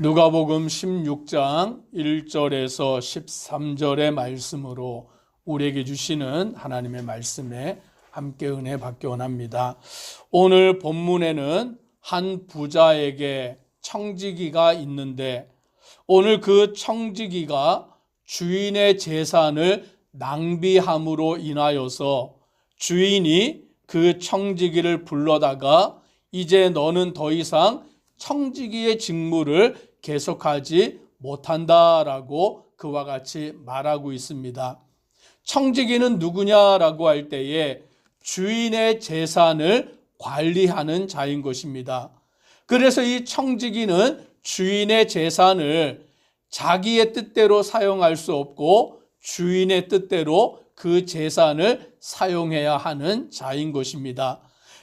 누가복음 16장 1절에서 13절의 말씀으로 우리에게 주시는 하나님의 말씀에 함께 은혜 받기 원합니다. 오늘 본문에는 한 부자에게 청지기가 있는데 오늘 그 청지기가 주인의 재산을 낭비함으로 인하여서 주인이 그 청지기를 불러다가 이제 너는 더 이상 청지기의 직무를 계속하지 못한다라고 그와 같이 말하고 있습니다. 청지기는 누구냐라고 할 때에 주인의 재산을 관리하는 자인 것입니다. 그래서 이 청지기는 주인의 재산을 자기의 뜻대로 사용할 수 없고 주인의 뜻대로 그 재산을 사용해야 하는 자인 것입니다.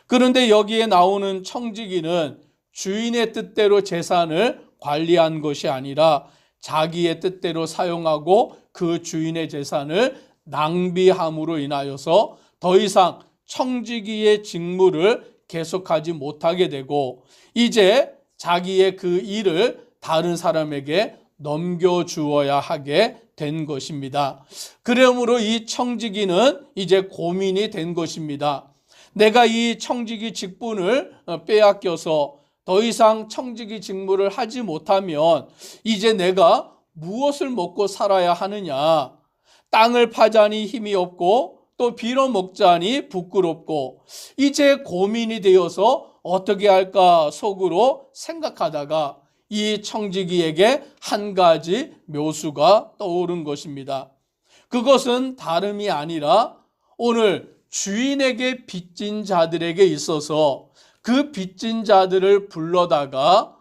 그런데 여기에 나오는 청지기는 주인의 뜻대로 재산을 관리한 것이 아니라 자기의 뜻대로 사용하고 그 주인의 재산을 낭비함으로 인하여서 더 이상 청지기의 직무를 계속하지 못하게 되고 이제 자기의 그 일을 다른 사람에게 넘겨주어야 하게 된 것입니다. 그러므로 이 청지기는 이제 고민이 된 것입니다. 내가 이 청지기 직분을 빼앗겨서 더 이상 청지기 직무를 하지 못하면 이제 내가 무엇을 먹고 살아야 하느냐. 땅을 파자니 힘이 없고 또 빌어먹자니 부끄럽고 이제 고민이 되어서 어떻게 할까 속으로 생각하다가 이 청지기에게 한 가지 묘수가 떠오른 것입니다. 그것은 다름이 아니라 오늘 주인에게 빚진 자들에게 있어서 그 빚진 자들을 불러다가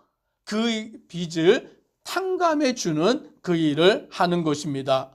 그 빚을 탕감해 주는 그 일을 하는 것입니다.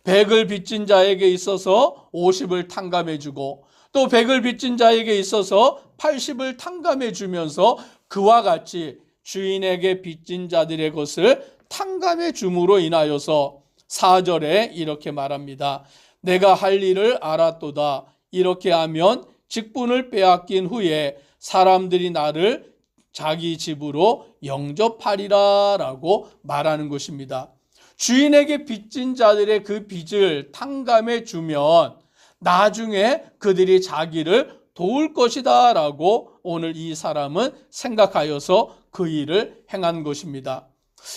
100을 빚진 자에게 있어서 50을 탕감해 주고 또 100을 빚진 자에게 있어서 80을 탕감해 주면서 그와 같이 주인에게 빚진 자들의 것을 탕감해 줌으로 인하여서 4절에 이렇게 말합니다. 내가 할 일을 알았도다. 이렇게 하면 직분을 빼앗긴 후에 사람들이 나를 자기 집으로 영접하리라 라고 말하는 것입니다. 주인에게 빚진 자들의 그 빚을 탕감해 주면 나중에 그들이 자기를 도울 것이다 라고 오늘 이 사람은 생각하여서 그 일을 행한 것입니다.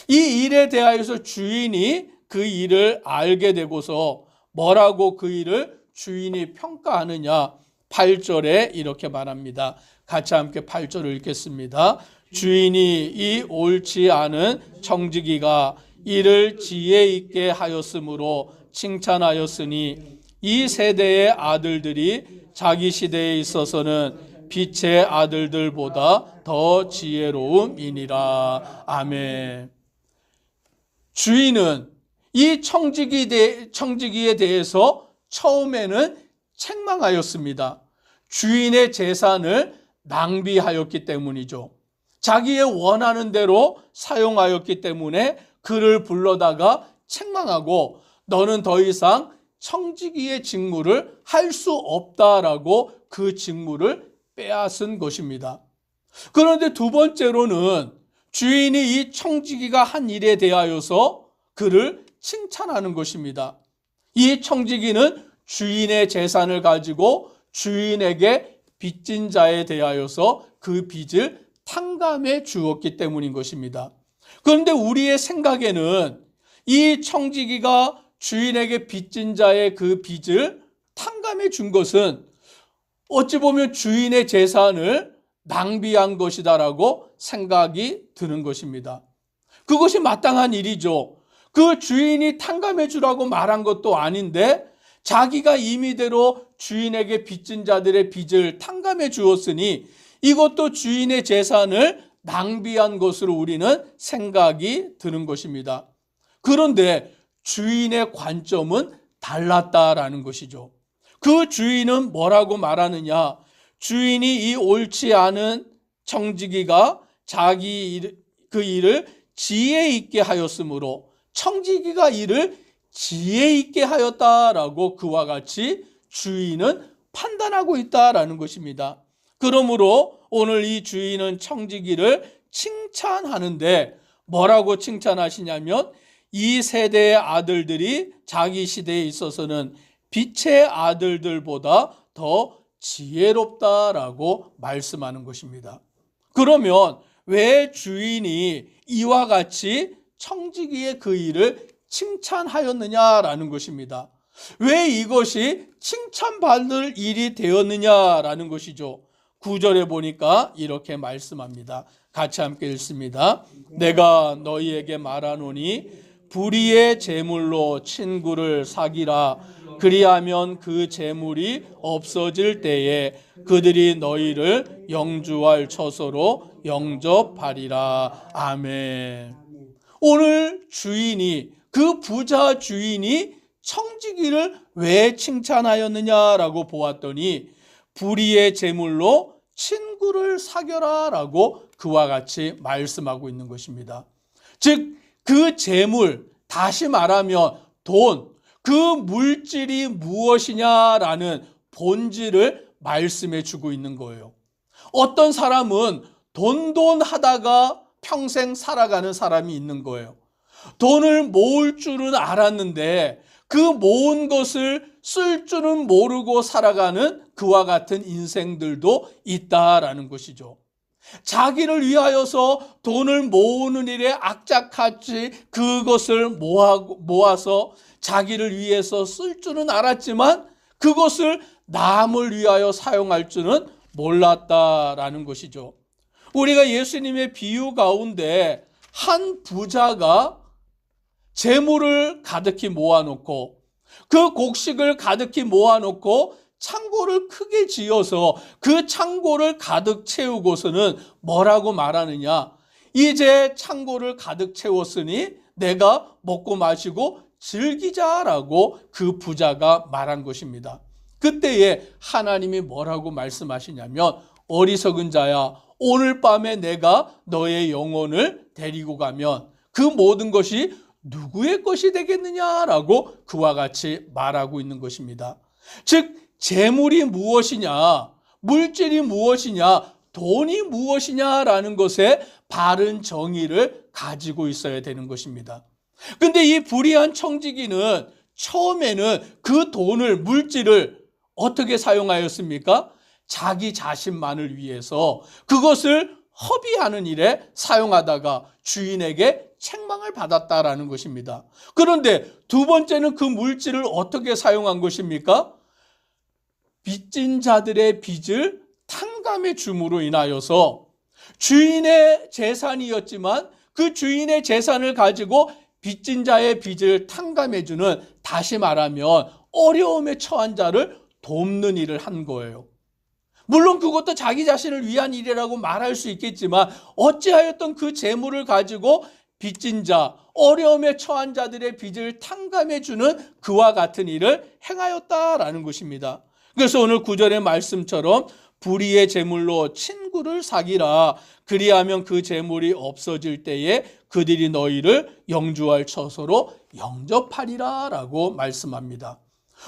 이 일에 대하여서 주인이 그 일을 알게 되고서 뭐라고 그 일을 주인이 평가하느냐 8절에 이렇게 말합니다. 같이 함께 8절을 읽겠습니다. 주인이 이 옳지 않은 청지기가 이를 지혜 있게 하였으므로 칭찬하였으니 이 세대의 아들들이 자기 시대에 있어서는 빛의 아들들보다 더 지혜로움이니라. 아멘. 주인은 이 청지기에 대해서 처음에는 책망하였습니다. 주인의 재산을 낭비하였기 때문이죠. 자기의 원하는 대로 사용하였기 때문에 그를 불러다가 책망하고 너는 더 이상 청지기의 직무를 할 수 없다라고 그 직무를 빼앗은 것입니다. 그런데 두 번째로는 주인이 이 청지기가 한 일에 대하여서 그를 칭찬하는 것입니다. 이 청지기는 주인의 재산을 가지고 주인에게 빚진 자에 대하여서 그 빚을 탕감해 주었기 때문인 것입니다. 그런데 우리의 생각에는 이 청지기가 주인에게 빚진 자의 그 빚을 탕감해 준 것은 어찌 보면 주인의 재산을 낭비한 것이다라고 생각이 드는 것입니다. 그것이 마땅한 일이죠. 그 주인이 탕감해 주라고 말한 것도 아닌데 자기가 임의대로 주인에게 빚진 자들의 빚을 탕감해 주었으니 이것도 주인의 재산을 낭비한 것으로 우리는 생각이 드는 것입니다. 그런데 주인의 관점은 달랐다라는 것이죠. 그 주인은 뭐라고 말하느냐? 주인이 이 옳지 않은 청지기가 자기 그 일을 지혜 있게 하였으므로 청지기가 이를 지혜 있게 하였다라고 그와 같이 주인은 판단하고 있다라는 것입니다. 그러므로 오늘 이 주인은 청지기를 칭찬하는데 뭐라고 칭찬하시냐면 이 세대의 아들들이 자기 시대에 있어서는 빛의 아들들보다 더 지혜롭다라고 말씀하는 것입니다. 그러면 왜 주인이 이와 같이 청지기의 그 일을 칭찬하였느냐라는 것입니다. 왜 이것이 칭찬받을 일이 되었느냐라는 것이죠. 9절에 보니까 이렇게 말씀합니다. 같이 함께 읽습니다. 내가 너희에게 말하노니 불의의 제물로 친구를 사기라. 그리하면 그 제물이 없어질 때에 그들이 너희를 영주할 처소로 영접하리라. 아멘. 오늘 주인이, 그 부자 주인이 청지기를 왜 칭찬하였느냐라고 보았더니 불의의 제물로 친구를 사겨라 라고 그와 같이 말씀하고 있는 것입니다. 즉 그 제물, 다시 말하면 돈, 그 물질이 무엇이냐라는 본질을 말씀해 주고 있는 거예요. 어떤 사람은 돈 하다가 평생 살아가는 사람이 있는 거예요. 돈을 모을 줄은 알았는데 그 모은 것을 쓸 줄은 모르고 살아가는 그와 같은 인생들도 있다라는 것이죠. 자기를 위하여서 돈을 모으는 일에 악착같이 그것을 모아서 자기를 위해서 쓸 줄은 알았지만 그것을 남을 위하여 사용할 줄은 몰랐다라는 것이죠. 우리가 예수님의 비유 가운데 한 부자가 재물을 가득히 모아놓고 그 곡식을 가득히 모아놓고 창고를 크게 지어서 그 창고를 가득 채우고서는 뭐라고 말하느냐? 이제 창고를 가득 채웠으니 내가 먹고 마시고 즐기자라고 그 부자가 말한 것입니다. 그때에 하나님이 뭐라고 말씀하시냐면 어리석은 자야, 오늘 밤에 내가 너의 영혼을 데리고 가면 그 모든 것이 누구의 것이 되겠느냐라고 그와 같이 말하고 있는 것입니다. 즉 재물이 무엇이냐, 물질이 무엇이냐, 돈이 무엇이냐라는 것에 바른 정의를 가지고 있어야 되는 것입니다. 근데 이 불의한 청지기는 처음에는 그 돈을, 물질을 어떻게 사용하였습니까? 자기 자신만을 위해서 그것을 허비하는 일에 사용하다가 주인에게 책망을 받았다라는 것입니다. 그런데 두 번째는 그 물질을 어떻게 사용한 것입니까? 빚진 자들의 빚을 탕감해 줌으로 인하여서 주인의 재산이었지만 그 주인의 재산을 가지고 빚진 자의 빚을 탕감해 주는, 다시 말하면 어려움에 처한 자를 돕는 일을 한 거예요. 물론 그것도 자기 자신을 위한 일이라고 말할 수 있겠지만 어찌하였던 그 재물을 가지고 빚진 자, 어려움에 처한 자들의 빚을 탕감해 주는 그와 같은 일을 행하였다라는 것입니다. 그래서 오늘 9절의 말씀처럼 불의의 제물로 친구를 사기라. 그리하면 그 제물이 없어질 때에 그들이 너희를 영주할 처소로 영접하리라 라고 말씀합니다.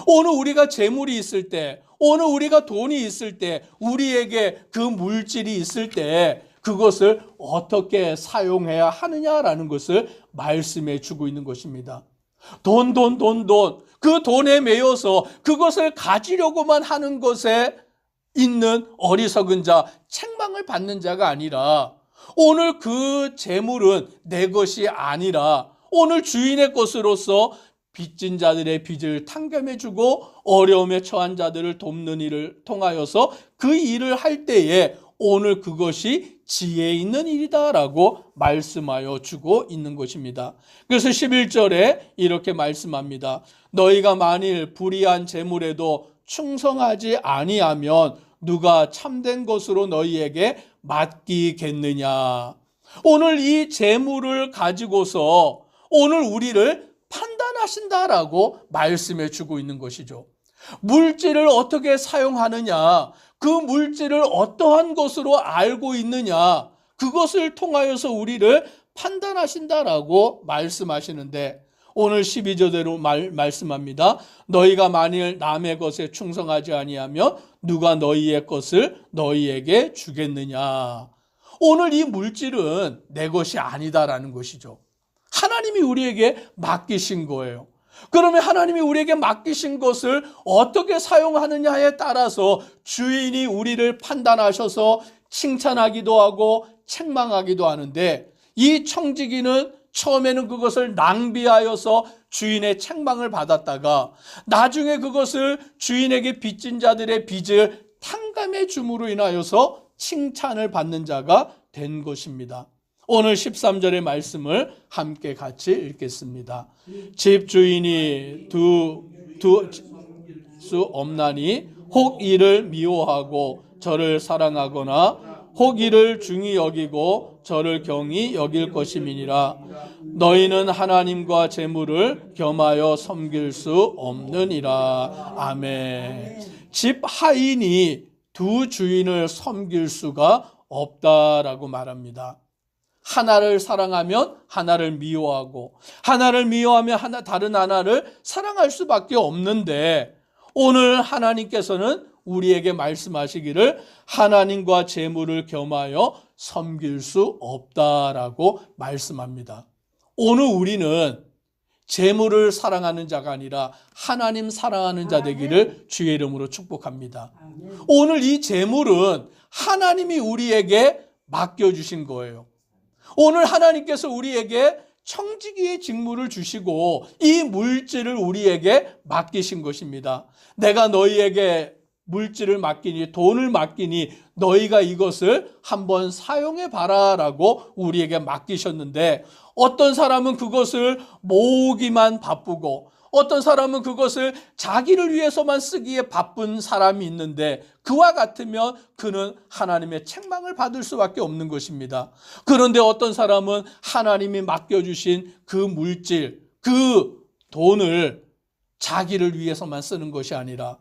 오늘 우리가 재물이 있을 때, 오늘 우리가 돈이 있을 때, 우리에게 그 물질이 있을 때 그것을 어떻게 사용해야 하느냐라는 것을 말씀해 주고 있는 것입니다. 돈. 그 돈에 매여서 그것을 가지려고만 하는 것에 있는 어리석은 자, 책망을 받는 자가 아니라 오늘 그 재물은 내 것이 아니라 오늘 주인의 것으로서 빚진 자들의 빚을 탕감해주고 어려움에 처한 자들을 돕는 일을 통하여서 그 일을 할 때에 오늘 그것이 지혜 있는 일이다라고 말씀하여 주고 있는 것입니다. 그래서 11절에 이렇게 말씀합니다. 너희가 만일 불의한 재물에도 충성하지 아니하면 누가 참된 것으로 너희에게 맡기겠느냐. 오늘 이 재물을 가지고서 오늘 우리를 판단하신다라고 말씀해 주고 있는 것이죠. 물질을 어떻게 사용하느냐, 그 물질을 어떠한 것으로 알고 있느냐, 그것을 통하여서 우리를 판단하신다라고 말씀하시는데 오늘 12절대로 말씀합니다. 너희가 만일 남의 것에 충성하지 아니하면 누가 너희의 것을 너희에게 주겠느냐. 오늘 이 물질은 내 것이 아니다라는 것이죠. 하나님이 우리에게 맡기신 거예요. 그러면 하나님이 우리에게 맡기신 것을 어떻게 사용하느냐에 따라서 주인이 우리를 판단하셔서 칭찬하기도 하고 책망하기도 하는데, 이 청지기는 처음에는 그것을 낭비하여서 주인의 책망을 받았다가 나중에 그것을 주인에게 빚진 자들의 빚을 탕감해 줌으로 인하여서 칭찬을 받는 자가 된 것입니다. 오늘 13절의 말씀을 함께 같이 읽겠습니다. 집주인이 두 수 없나니 혹 이를 미워하고 저를 사랑하거나 혹 이를 중히 여기고 저를 경히 여길 것임이니라. 너희는 하나님과 재물을 겸하여 섬길 수 없느니라. 아멘. 집 하인이 두 주인을 섬길 수가 없다라고 말합니다. 하나를 사랑하면 하나를 미워하고, 하나를 미워하면 다른 하나를 사랑할 수밖에 없는데, 오늘 하나님께서는 우리에게 말씀하시기를 하나님과 재물을 겸하여 섬길 수 없다라고 말씀합니다. 오늘 우리는 재물을 사랑하는 자가 아니라 하나님 사랑하는 자 되기를 주의 이름으로 축복합니다. 오늘 이 재물은 하나님이 우리에게 맡겨주신 거예요. 오늘 하나님께서 우리에게 청지기의 직무를 주시고 이 물질을 우리에게 맡기신 것입니다. 내가 너희에게 물질을 맡기니, 돈을 맡기니 너희가 이것을 한번 사용해 봐라라고 우리에게 맡기셨는데, 어떤 사람은 그것을 모으기만 바쁘고 어떤 사람은 그것을 자기를 위해서만 쓰기에 바쁜 사람이 있는데, 그와 같으면 그는 하나님의 책망을 받을 수밖에 없는 것입니다. 그런데 어떤 사람은 하나님이 맡겨주신 그 물질, 그 돈을 자기를 위해서만 쓰는 것이 아니라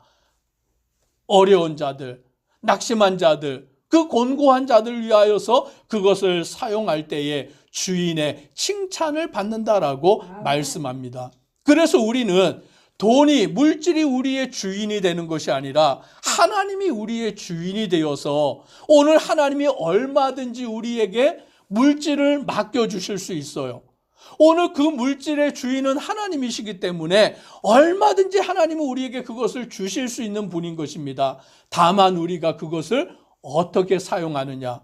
어려운 자들, 낙심한 자들, 그 곤고한 자들을 위하여서 그것을 사용할 때에 주인의 칭찬을 받는다라고 말씀합니다. 그래서 우리는 돈이, 물질이 우리의 주인이 되는 것이 아니라 하나님이 우리의 주인이 되어서 오늘 하나님이 얼마든지 우리에게 물질을 맡겨주실 수 있어요. 오늘 그 물질의 주인은 하나님이시기 때문에 얼마든지 하나님은 우리에게 그것을 주실 수 있는 분인 것입니다. 다만 우리가 그것을 어떻게 사용하느냐,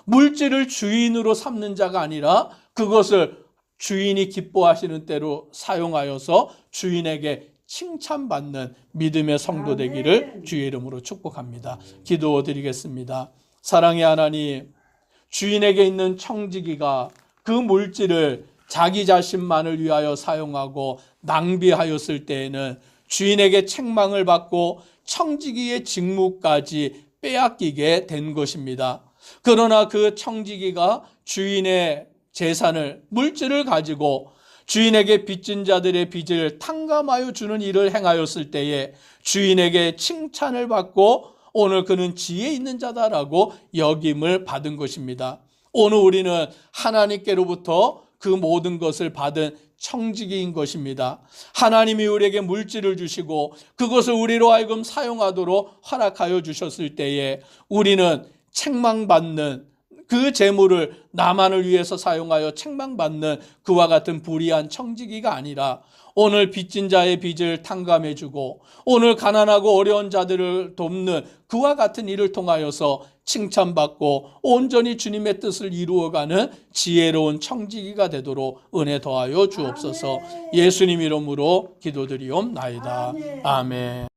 물질을 주인으로 삼는 자가 아니라 그것을 주인이 기뻐하시는 대로 사용하여서 주인에게 칭찬받는 믿음의 성도 되기를 주의 이름으로 축복합니다. 기도드리겠습니다. 사랑의 하나님, 주인에게 있는 청지기가 그 물질을 자기 자신만을 위하여 사용하고 낭비하였을 때에는 주인에게 책망을 받고 청지기의 직무까지 빼앗기게 된 것입니다. 그러나 그 청지기가 주인의 재산을, 물질을 가지고 주인에게 빚진 자들의 빚을 탕감하여 주는 일을 행하였을 때에 주인에게 칭찬을 받고 오늘 그는 지혜 있는 자다라고 여김을 받은 것입니다. 오늘 우리는 하나님께로부터 그 모든 것을 받은 청지기인 것입니다. 하나님이 우리에게 물질을 주시고 그것을 우리로 하여금 사용하도록 허락하여 주셨을 때에 우리는 책망받는, 그 재물을 나만을 위해서 사용하여 책망받는 그와 같은 불의한 청지기가 아니라 오늘 빚진 자의 빚을 탕감해주고 오늘 가난하고 어려운 자들을 돕는 그와 같은 일을 통하여서 칭찬받고 온전히 주님의 뜻을 이루어가는 지혜로운 청지기가 되도록 은혜 더하여 주옵소서. 예수님 이름으로 기도드리옵나이다. 아멘.